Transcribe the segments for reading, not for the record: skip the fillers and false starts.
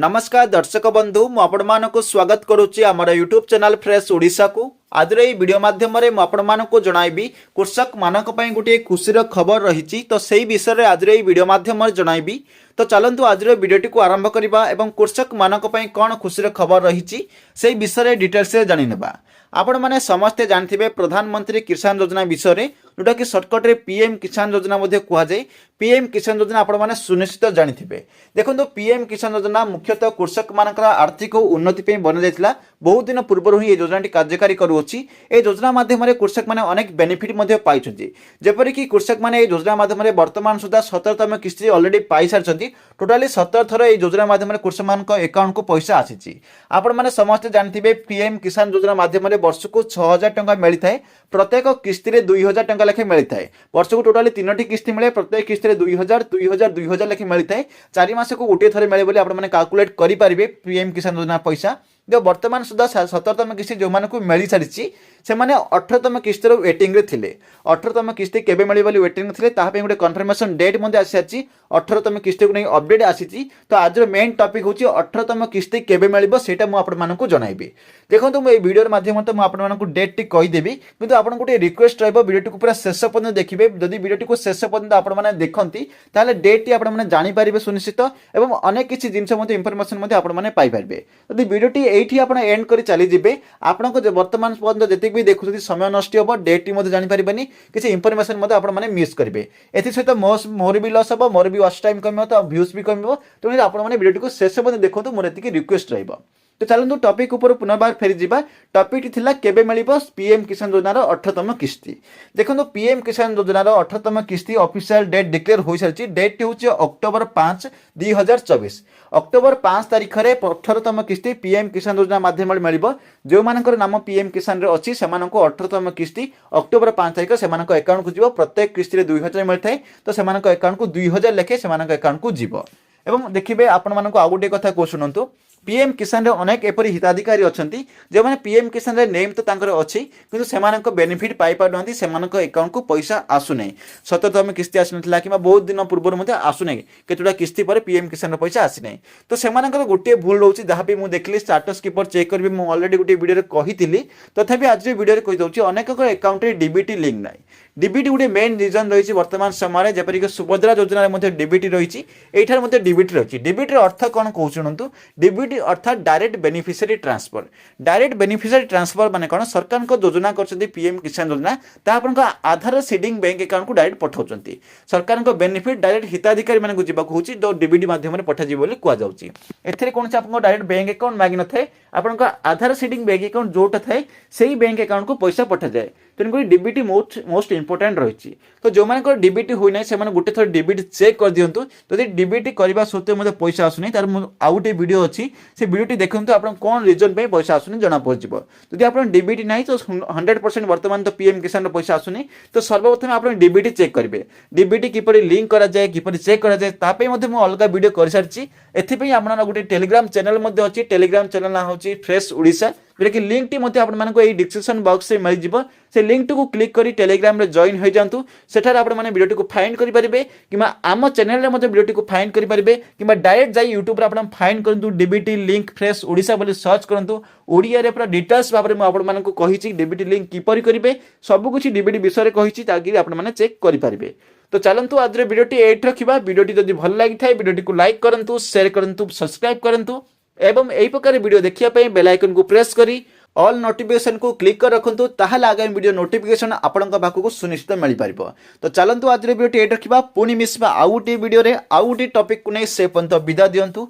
नमस्कार दर्शक बंधु मु आपण मानकु स्वागत करुच्ची आमर यूट्यूब चैनल फ्रेश ओडिशा को। आज ये वीडियो माध्यम मु आपण मानकु जणाइबी कृषक मानक पई गोटे खुशीर खबर रही तो सही विषय रे आज ये वीडियो माध्यम जणाइबी। तो चलंतु आज वीडियोटी को आरंभ करबा एवं कृषक मानक पई कोन खुशीर खबर रही से विषय रे डिटेल्स रे जानि नेबा। आपण माने समस्ते जानथिबे प्रधानमंत्री किसान योजना विषय रे जोटा कि सर्टकट रे पीएम किसान योजना मध्ये कुहा जाय। पीएम किसान योजना आपण माने सुनिश्चित जानिथिबे। देखंतु पीएम किसान योजना मुख्यतः कृषक मानकर आर्थिक उन्नति पे बना जायतिला। बहुत दिन पूर्व ही योजनाटी कार्यकारी करूछि। ए योजना माध्यम रे कृषक माने अनेक बेनिफिट मध्ये पाइछथि। जेपरि कि कृषक माने ए योजना माध्यम रे वर्तमान सुधा 17तम किस्ती ऑलरेडी पाइ सारछथि। टोटली 17 थर ए योजना माध्यम रे कृषक मानक अकाउंट को पैसा आसीछि। आपण माने समस्त जानथिबे पीएम किसान योजना माध्यम रे वर्ष को 6000 टंका मिलि थाए। प्रत्येक किस्ती रे 2000 टंका लेखे मिलि थाए। वर्ष को टोटली 3टी किस्ती मिले। प्रत्येक किस्ती रे 2000 2000 2000 लेखे मिलि थाए। 4 मास को गोटे थरे मिले बोली आपण माने कैलकुलेट करि परिबे पीएम किसान योजना पैसा। जो वर्तमान सुधा 17तम किस्ती जो मानक मिलि सारिछि से माने 18तम किस्ती रो वेटिंग रे थिले। 18तम किस्ती केबे मिलि बोली वेटिंग रे थिले ताहा पे गोटे कन्फर्मेशन डेट मध्ये आसीछि। 18तम किस्ती को नै अपडेट आसीछि। तो आज रो मेन टॉपिक होछि 18तम किस्ती केबे मिलिबो सेटा मु आपण मानक जणाइबी। देखंतु मु ए वीडियो माध्यम तो मु आपण मानक डेट टी कहि देबी किंतु आपण गोटे रिक्वेस्ट रहबो वीडियो को पूरा शेष पर्यंत देखिबे। जदि वीडियो को शेष पर्यंत आपण माने देखंती ताले डेट टी आपण माने जानि परिबे सुनिश्चित एवं अनेक किछि जिंस मध्ये इंफॉर्मेशन मध्ये आपण माने पाइ परिबे। जदि वीडियो टी एठी आपण एंड करी चली जिबे आपण को वर्तमान पर्यंत जति भी देखुछथि समय नष्ट होबो। डेट टी मध्ये जानि परिबेनी किछि इंफॉर्मेशन मध्ये आपण माने मिस करबे। एथि सहित मोर भी लॉस होबो मोर भी वॉच टाइम कमियो तो व्यूज भी कमियो। तो आपण माने वीडियो को शेष पर्यंत देखंतु मोर एति की रिक्वेस्ट रहबो। तो चलନ୍ତୁ टॉपिक ऊपर पुनर्बार फेरी जिबा। टॉपिक थिला केबे मिलिबो पीएम किसान योजना रो 18तम किस्ती। देखंतु पीएम किसान योजना रो 18तम किस्ती ऑफिशियल डेट डिक्लेयर होई सारछि। डेट होछि अक्टोबर 5 2024। अक्टोबर 5 तारिख रे 18तम किस्ती पीएम किसान योजना माध्यम रे मिलिबो। जो मानकर नाम पीएम किसान रे अछि सेमाननको 18तम किस्ती अक्टोबर 5 तारिख सेमानको अकाउंट को जिवो। प्रत्येक किस्ती रे 2000 मिलथाय तो सेमानको अकाउंट को 2000 लेखे सेमानको अकाउंट को जिवो। एवं देखिबे आपण मानको आ गुटे कथा को सुनंतु। पीएम किसान रे अनेक एपरी हिताधिकारी अछंती जे माने पीएम किसान रे नेम तो तांकर अछि किंतु सेमानक बेनिफिट पाइ पाडंती सेमानक अकाउंट को पैसा आसु नै। 17तम किस्ती आसनथला किबा बहुत दिन पूर्व मध्ये आसु नै। केतुडा किस्ती पर पीएम किसान रो पैसा आसी नै। तो सेमानकर गोटे भूल रहउछि जहा भी मु देखली स्टेटस कीपर चेक करबी। मु ऑलरेडी गोटे वीडियो रे कहितिली तथापि आज रे वीडियो रे कहि दउछि अनेक को अकाउंट रे डीबीटी लिंक नै। डीबीटी गोटे मेन रीजन रही वर्तमान समय जेपरिक सुभद्रा योजना मध्ये डीबीटी रही एठार मध्ये डीबीटी रही। डीबीटी अर्थ कौन कहूँ शुणु। डीबीटी अर्थात direct beneficiary transfer. Direct beneficiary transfer माने कौन सरकार को योजना कर पीएम किसान योजना ता आपन आधार सीडिंग बैंक अकाउंट को डायरेक्ट पठाउछंती। सरकार को बेनिफिट डायरेक्ट हिताधिकारी माने को जीवाक होची तो डीबीटी माध्यम रे पठा जीव बोली कुआ जाउची। एथरे कोन से आपन डायरेक्ट बैंक अकाउंट मागी न थाए आपन आधार सीडिंग बैंक अकाउंट जोटा थाए सेही बैंक अकाउंट को पैसा पठा जाए। तेणुक डीबीटी मोस्ट इंपोर्टेंट रही। तो जो मानक डीबीटी हुई ना से गोटे थर डीबीटी चेक कर दिंतु। जदि डीबीटी करने सत्वे मतलब पैसा आसुनी तार आउ गोटे वीडियो अच्छी से वीडियोटी देखते आप कौन रिजन पे पैसा आसुनी जना पड़ो। जदि आप डीबीटी ना तो 100% वर्तमान तो पीएम किसान पैसा आसुनी तो सर्वप्रथम आप डीबीटी चेक करेंगे। डीबीटी किपरि लिंक करा जाए किपरि चेक करा जाए तापे अलग वीडियो कर सारी। एथिपई आपन गोटे टेलीग्राम चैनल अच्छी। टेलीग्राम चैनल ना होची फ्रेश ओडिशा जोटा कि लिंक टी डिस्क्रिप्शन बॉक्स में मिल जाव। से लिंक टी को क्लिक करी टेलीग्राम रे जॉइन हो जातु। सेठार आपण माने वीडियो को फाइंड करि परिबे किमा आम चैनल रे मते वीडियो को फाइंड करि परिबे किमा डायरेक्ट जाई यूट्यूब रे आपण फाइंड करंतु डीबीटी लिंक फ्रेश ओडिशा बोली सर्च करंतु। ओडिया रे पूरा डिटेल्स भाबरे म आपण मानन को कहिछि डीबीटी लिंक किपरि करिवे सब कुछ डीबीटी विषय रे कहिछि ताकि आपण माने चेक करि परिबे। तो चलंतु आज रे वीडियोटी एठ रखिबा। वीडियोटी जदि भल लागि थाए वीडियोटी को लाइक करंतु शेयर करंतु सब्सक्राइब करंतु एवं एही प्रकार वीडियो देखिया पई बेल आइकन को प्रेस करी ऑल नोटिफिकेशन को क्लिक कर रखंतु। ताहाले आगामी वीडियो नोटिफिकेशन आपनका पाखु सुनिश्चित मिल पारिबो। तो चलंतु आज रे वीडियोटी एठ रखिबा। पुनी मिसबा आउटी वीडियो रे आउटी टॉपिक को नै से पंत विदा दियंतु।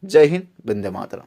जय हिंद वंदे मातरम।